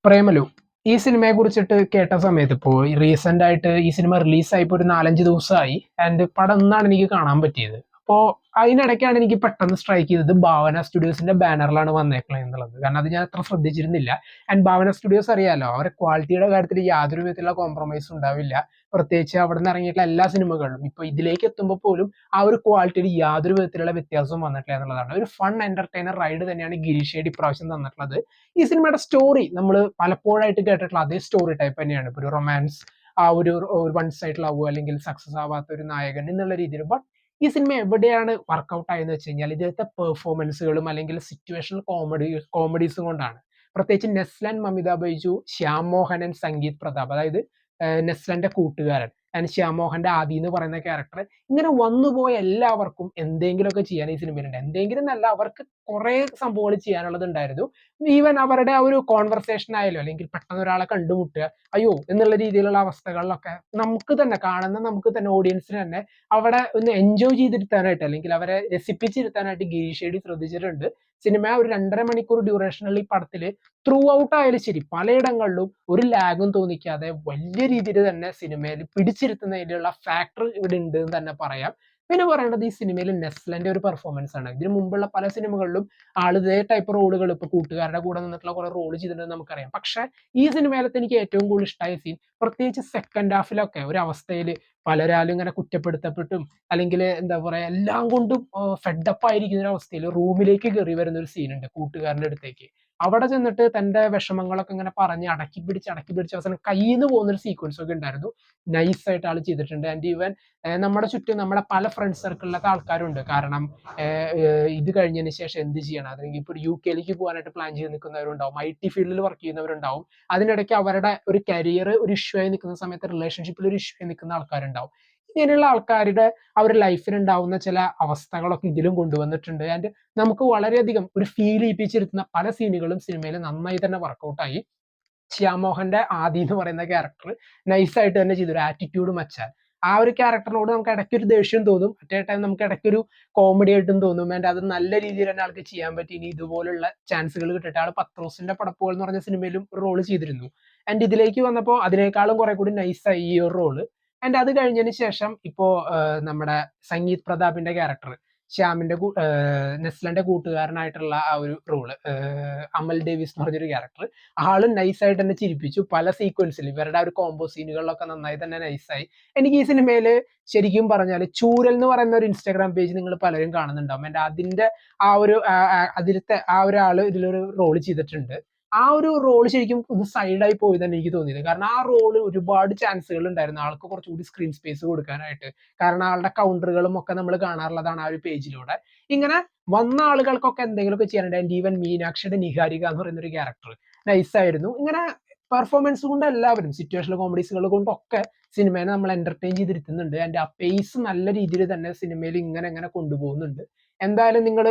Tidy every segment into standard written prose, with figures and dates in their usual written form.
പ്രേമലു ഈ സിനിമയെ കുറിച്ചിട്ട് കേട്ട സമയത്ത് ഇപ്പോൾ റീസെന്റ് ആയിട്ട് ഈ സിനിമ റിലീസായിപ്പോൾ ഒരു 4-5 ദിവസമായി. ആൻഡ് പടം ഒന്നാണ് എനിക്ക് കാണാൻ പറ്റിയത്. അപ്പോൾ അതിനിടയ്ക്കാണ് എനിക്ക് പെട്ടെന്ന് സ്ട്രൈക്ക് ചെയ്തത് ഭാവന സ്റ്റുഡിയോസിന്റെ ബാനറിലാണ് വന്നേക്കണത് എന്നുള്ളത്. കാരണം അത് ഞാൻ അത്ര ശ്രദ്ധിച്ചിരുന്നില്ല. ആൻഡ് ഭാവന സ്റ്റുഡിയോസ് അറിയാലോ, അവരുടെ ക്വാളിറ്റിയുടെ കാര്യത്തിൽ യാതൊരു വിധത്തിലുള്ള കോംപ്രമൈസ് ഉണ്ടാവില്ല. പ്രത്യേകിച്ച് അവിടെ നിന്ന് ഇറങ്ങിയിട്ടുള്ള എല്ലാ സിനിമകളിലും ഇപ്പോൾ ഇതിലേക്ക് എത്തുമ്പോൾ പോലും ആ ഒരു ക്വാളിറ്റിയിൽ യാതൊരു വിധത്തിലുള്ള വ്യത്യാസവും വന്നിട്ടില്ല എന്നുള്ളതാണ്. ഒരു ഫൺ എന്റർടൈനർ റൈഡ് തന്നെയാണ് ഗിരീഷ് ഷേഡി ഇപ്രാവശ്യം തന്നിട്ടുള്ളത്. ഈ സിനിമയുടെ സ്റ്റോറി നമ്മൾ പലപ്പോഴായിട്ട് കേട്ടിട്ടുള്ള അതേ സ്റ്റോറി ടൈപ്പ് തന്നെയാണ്. ഇപ്പോൾ ഒരു റൊമാൻസ്, ആ ഒരു വൺ സൈഡ് ലവ് അല്ലെങ്കിൽ സക്സസ് ആവാത്ത ഒരു നായകൻ എന്നുള്ള രീതിയിൽ. ബട്ട് ഈ സിനിമ എവിടെയാണ് വർക്കൗട്ട് ആയെന്ന് വെച്ച് കഴിഞ്ഞാൽ ഇതിലത്തെ പെർഫോമൻസുകളും അല്ലെങ്കിൽ സിറ്റുവേഷണൽ കോമഡീസും കൊണ്ടാണ്. പ്രത്യേകിച്ച് നെസ്ലൻ, മമിത ബൈജു, ശ്യാം മോഹനൻ, സംഗീത് പ്രതാപ്, അതായത് നെസ്ലന്റെ കൂട്ടുകാരൻ, ആൻഡ് ശ്യാം മോഹന്റെ ആദി എന്ന് പറയുന്ന ക്യാരക്ടർ, ഇങ്ങനെ വന്നുപോയ എല്ലാവർക്കും എന്തെങ്കിലുമൊക്കെ ചെയ്യാൻ ഈ സിനിമയിലുണ്ട്. എന്തെങ്കിലും എന്നല്ല, അവർക്ക് കുറെ സംഭവങ്ങൾ ചെയ്യാനുള്ളത് ഉണ്ടായിരുന്നു. ഈവൻ അവരുടെ ആ ഒരു കോൺവെർസേഷൻ ആയാലും അല്ലെങ്കിൽ പെട്ടെന്ന് ഒരാളെ കണ്ടുമുട്ടുക, അയ്യോ എന്നുള്ള രീതിയിലുള്ള അവസ്ഥകളിലൊക്കെ നമുക്ക് തന്നെ കാണുന്ന നമുക്ക് തന്നെ ഓഡിയൻസിന് തന്നെ അവിടെ ഒന്ന് എൻജോയ് ചെയ്തിരുത്താനായിട്ട് അല്ലെങ്കിൽ അവരെ രസിപ്പിച്ചിരുത്താനായിട്ട് ഗിരീഷ് ഷേഡി ശ്രദ്ധിച്ചിട്ടുണ്ട്. സിനിമ ഒരു 2.5 മണിക്കൂർ ഡ്യൂറേഷനുള്ള ഈ പടത്തില് ത്രൂ ഔട്ട് ആയാലും ശരി പലയിടങ്ങളിലും ഒരു ലാഗും തോന്നിക്കാതെ വലിയ രീതിയിൽ തന്നെ സിനിമയിൽ പിടിച്ചിരുത്തുന്നതിനുള്ള ഫാക്ടർ ഇവിടെ ഉണ്ട് എന്ന് തന്നെ പറയാം. പിന്നെ പറയേണ്ടത് ഈ സിനിമയിൽ നെസ്ലന്റെ ഒരു പെർഫോമൻസ് ആണ്. ഇതിനു മുമ്പുള്ള പല സിനിമകളിലും ആൾ ഇതേ ടൈപ്പ് റോളുകൾ, ഇപ്പൊ കൂട്ടുകാരുടെ കൂടെ നിന്നിട്ടുള്ള കുറെ റോൾ ചെയ്തിട്ടുണ്ടെന്ന് നമുക്കറിയാം. പക്ഷെ ഈ സിനിമയിലത്തെ എനിക്ക് ഏറ്റവും കൂടുതൽ ഇഷ്ടമായ സീൻ, പ്രത്യേകിച്ച് സെക്കൻഡ് ഹാഫിലൊക്കെ ഒരു അവസ്ഥയിൽ പലരാലും ഇങ്ങനെ കുറ്റപ്പെടുത്തപ്പെട്ടും അല്ലെങ്കിൽ എന്താ പറയാ എല്ലാം കൊണ്ടും ഫെഡപ്പ് ആയിരിക്കുന്ന ഒരു അവസ്ഥയിൽ റൂമിലേക്ക് കയറി വരുന്ന ഒരു സീനുണ്ട് കൂട്ടുകാരന്റെ അടുത്തേക്ക്. അവിടെ ചെന്നിട്ട് തന്റെ വിഷമങ്ങളൊക്കെ ഇങ്ങനെ പറഞ്ഞ് അടക്കി പിടിച്ച് അവസാനം കയ്യിൽ നിന്ന് പോകുന്ന ഒരു സീക്വൻസ് ഒക്കെ ഉണ്ടായിരുന്നു. നൈസ് ആയിട്ട് ആൾ ചെയ്തിട്ടുണ്ട്. ആൻഡ് ഈവൻ നമ്മുടെ ചുറ്റും നമ്മുടെ പല ഫ്രണ്ട് സർക്കിളിലൊക്കെ ആൾക്കാരുണ്ട്. കാരണം ഇത് കഴിഞ്ഞതിന് ശേഷം എന്ത് ചെയ്യണം, അല്ലെങ്കിൽ ഇപ്പോൾ UK പോകാനായിട്ട് പ്ലാൻ ചെയ്ത് നിൽക്കുന്നവരുണ്ടാവും, IT ഫീൽഡിൽ വർക്ക് ചെയ്യുന്നവരുണ്ടാവും, അതിനിടയ്ക്ക് അവരുടെ ഒരു കരിയർ ഒരു ഇഷ്യൂ ആയി നിൽക്കുന്ന സമയത്ത് റിലേഷൻഷിപ്പിൽ ഒരു ഇഷ്യൂ ആയി നിൽക്കുന്ന ആൾക്കാരുണ്ടാവും. ഇങ്ങനെയുള്ള ആൾക്കാരുടെ അവരുടെ ലൈഫിൽ ഉണ്ടാവുന്ന ചില അവസ്ഥകളൊക്കെ ഇതിലും കൊണ്ടുവന്നിട്ടുണ്ട്. ആൻഡ് നമുക്ക് വളരെയധികം ഒരു ഫീൽ ചെയ്യിപ്പിച്ചിരുത്തുന്ന പല സീനുകളും സിനിമയിൽ നന്നായി തന്നെ വർക്കൗട്ടായി. ശ്യാം മോഹന്റെ ആദി എന്ന് പറയുന്ന ക്യാരക്ടർ നൈസായിട്ട് തന്നെ ചെയ്തു. ഒരു ആറ്റിറ്റ്യൂഡ് മച്ചാൻ, ആ ഒരു ക്യാരക്ടറിനോട് നമുക്ക് ഇടയ്ക്ക് ഒരു ദേഷ്യം തോന്നും, അറ്റ് എ ടൈം നമുക്ക് ഇടയ്ക്കൊരു കോമഡി ആയിട്ടും തോന്നും. ആൻഡ് അത് നല്ല രീതിയിൽ തന്നെ ആൾക്ക് ചെയ്യാൻ പറ്റി. ഇനി ഇതുപോലുള്ള ചാൻസുകൾ കിട്ടിയിട്ട് ആൾ പത്രോസിന്റെ പടപ്പുകൾ എന്ന് പറഞ്ഞ സിനിമയിലും ഒരു റോള് ചെയ്തിരുന്നു. ആൻഡ് ഇതിലേക്ക് വന്നപ്പോൾ അതിനേക്കാളും കുറെ കൂടി നൈസായി ഈ ഒരു റോള്. ആൻഡ് അത് കഴിഞ്ഞതിന് ശേഷം ഇപ്പോ നമ്മുടെ സംഗീത് പ്രതാപിന്റെ ക്യാരക്ടർ, ശ്യാമിന്റെ നെസ്ലന്റെ കൂട്ടുകാരനായിട്ടുള്ള ആ ഒരു റോള്, അമൽ ഡേവിസ് എന്ന് പറഞ്ഞൊരു ക്യാരക്ടർ, ആള് നൈസായിട്ട് തന്നെ ചിരിപ്പിച്ചു. പല സീക്വൻസിൽ ഇവരുടെ ആ ഒരു കോംബോ സീനുകളിലൊക്കെ നന്നായി തന്നെ നൈസായി. എനിക്ക് ഈ സിനിമയിൽ ശരിക്കും പറഞ്ഞാൽ ചൂരൽ എന്ന് പറയുന്ന ഒരു ഇൻസ്റ്റാഗ്രാം പേജ് നിങ്ങൾ പലരും കാണുന്നുണ്ടാവും. എൻ്റെ അതിന്റെ ആ ഒരു അതിലത്തെ ആ ഒരാള് ഇതിലൊരു റോള് ചെയ്തിട്ടുണ്ട്. ആ ഒരു റോള് ശരിക്കും ഒന്ന് സൈഡായി പോയി തന്നെ എനിക്ക് തോന്നിയത്. കാരണം ആ റോള് ഒരുപാട് ചാൻസുകൾ ഉണ്ടായിരുന്നു ആൾക്ക് കുറച്ചുകൂടി സ്ക്രീൻ സ്പേസ് കൊടുക്കാനായിട്ട്. കാരണം ആളുടെ കൗണ്ടറുകളും ഒക്കെ നമ്മൾ കാണാറുള്ളതാണ് ആ ഒരു പേജിലൂടെ. ഇങ്ങനെ വന്ന ആളുകൾക്കൊക്കെ എന്തെങ്കിലുമൊക്കെ ചെയ്യാനുണ്ട്. ആൻഡ് ഈവൻ മീനാക്ഷിയുടെ നിഹാരിക എന്ന് പറയുന്ന ഒരു ക്യാരക്ടർ നൈസായിരുന്നു. ഇങ്ങനെ പെർഫോമൻസ് കൊണ്ട് എല്ലാവരും സിറ്റുവേഷണൽ കോമഡീസുകൾ കൊണ്ടൊക്കെ സിനിമയെ നമ്മൾ എന്റർടൈൻ ചെയ്തിരുത്തുന്നുണ്ട്. ആൻഡ് ആ പേസ് നല്ല രീതിയിൽ തന്നെ സിനിമയിൽ ഇങ്ങനെ കൊണ്ടുപോകുന്നുണ്ട്. എന്തായാലും നിങ്ങൾ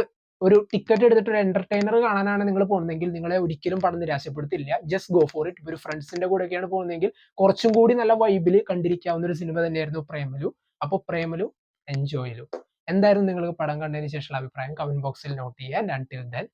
ഒരു ടിക്കറ്റ് എടുത്തിട്ട് ഒരു എന്റർടൈനർ കാണാനാണ് നിങ്ങൾ പോകുന്നതെങ്കിൽ നിങ്ങളെ ഒരിക്കലും പടം നിരാശപ്പെടുത്തില്ല. Just go for it. ഒരു ഫ്രണ്ട്സിന്റെ കൂടെയൊക്കെയാണ് പോകുന്നതെങ്കിൽ കുറച്ചും കൂടി നല്ല വൈബിൽ കണ്ടിരിക്കാവുന്ന ഒരു സിനിമ തന്നെയായിരുന്നു പ്രേമലു. അപ്പോൾ പ്രേമലു എൻജോയ് ചെയ്യലു. എന്തായിരുന്നു നിങ്ങൾക്ക് പടം കണ്ടതിന് ശേഷമുള്ള അഭിപ്രായം? കമന്റ് ബോക്സിൽ നോട്ട് ചെയ്യുക. And until then